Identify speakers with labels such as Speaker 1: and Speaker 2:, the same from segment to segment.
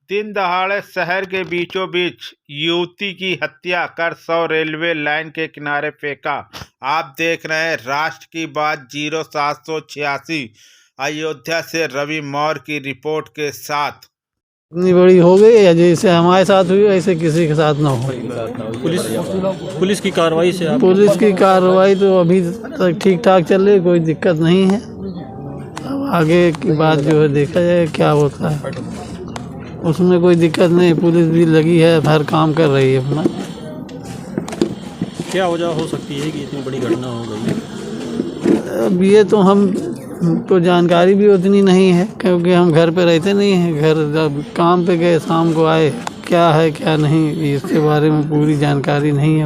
Speaker 1: दिन दहाड़े शहर के बीचों बीच युवती की हत्या कर शव रेलवे लाइन के किनारे फेंका। आप देख रहे हैं राष्ट्र की बात 0786 अयोध्या से रवि मौर्य की रिपोर्ट के साथ।
Speaker 2: इतनी बड़ी हो गई है, जैसे हमारे साथ हुई ऐसे किसी के साथ ना हो।
Speaker 3: पुलिस की कार्रवाई से
Speaker 2: पुलिस की कार्रवाई तो अभी तक ठीक ठाक चल रही है, कोई दिक्कत नहीं है। अब आगे की बात जो है देखा जाए क्या होता है, उसमें कोई दिक्कत नहीं। पुलिस भी लगी है, हर काम कर रही है अपना।
Speaker 3: क्या वजह हो सकती है कि इतनी बड़ी घटना हो गई?
Speaker 2: अब ये तो हमको जानकारी भी उतनी नहीं है, क्योंकि हम घर पे रहते नहीं हैं। घर जब काम पे गए शाम को आए, क्या है क्या नहीं इसके बारे में पूरी जानकारी नहीं है।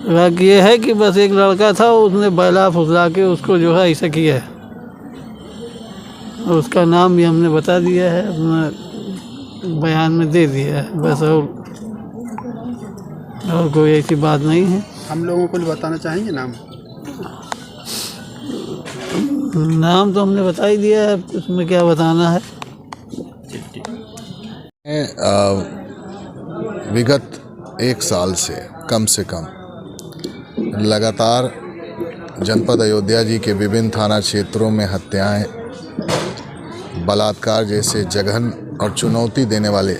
Speaker 2: बाकी ये है कि बस एक लड़का था, उसने बैला फुसला के उसको जो है ऐसा किया है, और उसका नाम भी हमने बता दिया है, अपना बयान में दे दिया है बस। और कोई ऐसी बात नहीं है।
Speaker 4: हम लोगों को बताना चाहेंगे
Speaker 2: नाम तो हमने बता ही दिया है, उसमें क्या बताना है।
Speaker 5: विगत 1 साल से कम लगातार जनपद अयोध्या जी के विभिन्न थाना क्षेत्रों में हत्याएं, बलात्कार जैसे जघन और चुनौती देने वाले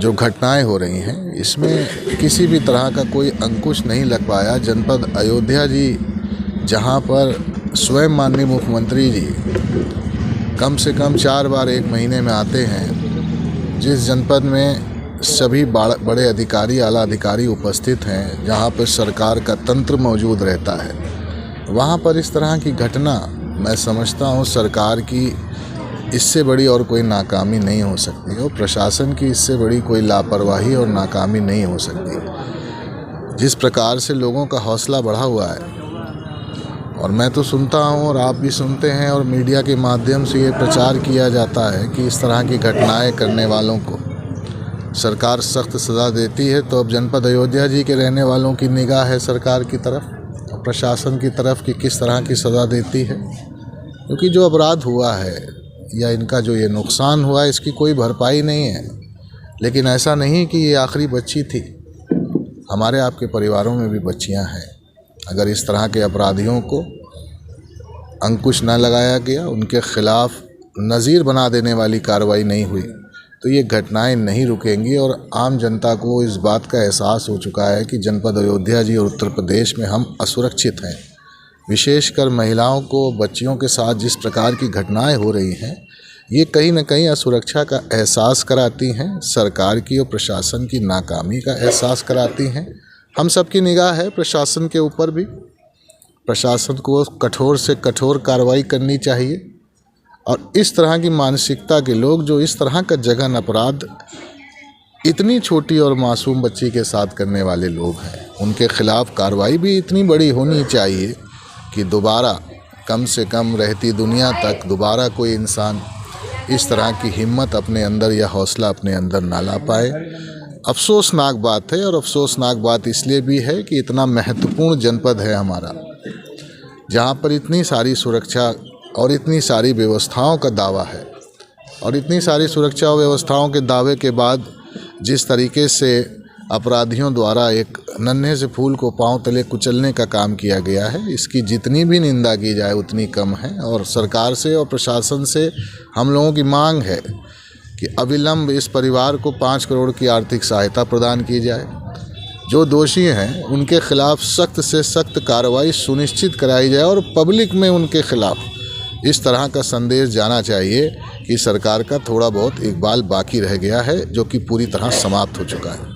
Speaker 5: जो घटनाएं हो रही हैं, इसमें किसी भी तरह का कोई अंकुश नहीं लग पाया। जनपद अयोध्या जी जहां पर स्वयं माननीय मुख्यमंत्री जी कम से कम 4 बार 1 महीने में आते हैं, जिस जनपद में सभी बड़े अधिकारी आला अधिकारी उपस्थित हैं, जहां पर सरकार का तंत्र मौजूद रहता है, वहां पर इस तरह की घटना मैं समझता हूं सरकार की इससे बड़ी और कोई नाकामी नहीं हो सकती, और प्रशासन की इससे बड़ी कोई लापरवाही और नाकामी नहीं हो सकती। जिस प्रकार से लोगों का हौसला बढ़ा हुआ है, और मैं तो सुनता हूं और आप भी सुनते हैं, और मीडिया के माध्यम से ये प्रचार किया जाता है कि इस तरह की घटनाएं करने वालों को सरकार सख्त सज़ा देती है। तो अब जनपद अयोध्या जी के रहने वालों की निगाह है सरकार की तरफ और प्रशासन की तरफ कि किस तरह की सज़ा देती है, क्योंकि जो अपराध हुआ है या इनका जो ये नुकसान हुआ है, इसकी कोई भरपाई नहीं है। लेकिन ऐसा नहीं कि ये आखिरी बच्ची थी, हमारे आपके परिवारों में भी बच्चियां हैं। अगर इस तरह के अपराधियों को अंकुश न लगाया गया, उनके खिलाफ नज़ीर बना देने वाली कार्रवाई नहीं हुई, तो ये घटनाएं नहीं रुकेंगी। और आम जनता को इस बात का एहसास हो चुका है कि जनपद अयोध्या जी और उत्तर प्रदेश में हम असुरक्षित हैं। विशेषकर महिलाओं को, बच्चियों के साथ जिस प्रकार की घटनाएं हो रही हैं, ये कहीं न कहीं असुरक्षा का एहसास कराती हैं, सरकार की और प्रशासन की नाकामी का एहसास कराती हैं। हम सबकी निगाह है प्रशासन के ऊपर भी। प्रशासन को कठोर से कठोर कार्रवाई करनी चाहिए, और इस तरह की मानसिकता के लोग जो इस तरह का जघन अपराध इतनी छोटी और मासूम बच्ची के साथ करने वाले लोग हैं, उनके खिलाफ कार्रवाई भी इतनी बड़ी होनी चाहिए कि दोबारा, कम से कम रहती दुनिया तक दोबारा कोई इंसान इस तरह की हिम्मत अपने अंदर या हौसला अपने अंदर ना ला पाए। अफसोसनाक बात है, और अफसोसनाक बात इसलिए भी है कि इतना महत्वपूर्ण जनपद है हमारा, जहाँ पर इतनी सारी सुरक्षा और इतनी सारी व्यवस्थाओं का दावा है, और इतनी सारी सुरक्षा और व्यवस्थाओं के दावे के बाद जिस तरीके से अपराधियों द्वारा एक नन्हे से फूल को पांव तले कुचलने का काम किया गया है, इसकी जितनी भी निंदा की जाए उतनी कम है। और सरकार से और प्रशासन से हम लोगों की मांग है कि अविलंब इस परिवार को 5 करोड़ की आर्थिक सहायता प्रदान की जाए। जो दोषी हैं उनके खिलाफ सख्त से सख्त कार्रवाई सुनिश्चित कराई जाए, और पब्लिक में उनके खिलाफ इस तरह का संदेश जाना चाहिए कि सरकार का थोड़ा बहुत इकबाल बाकी रह गया है, जो कि पूरी तरह समाप्त हो चुका है।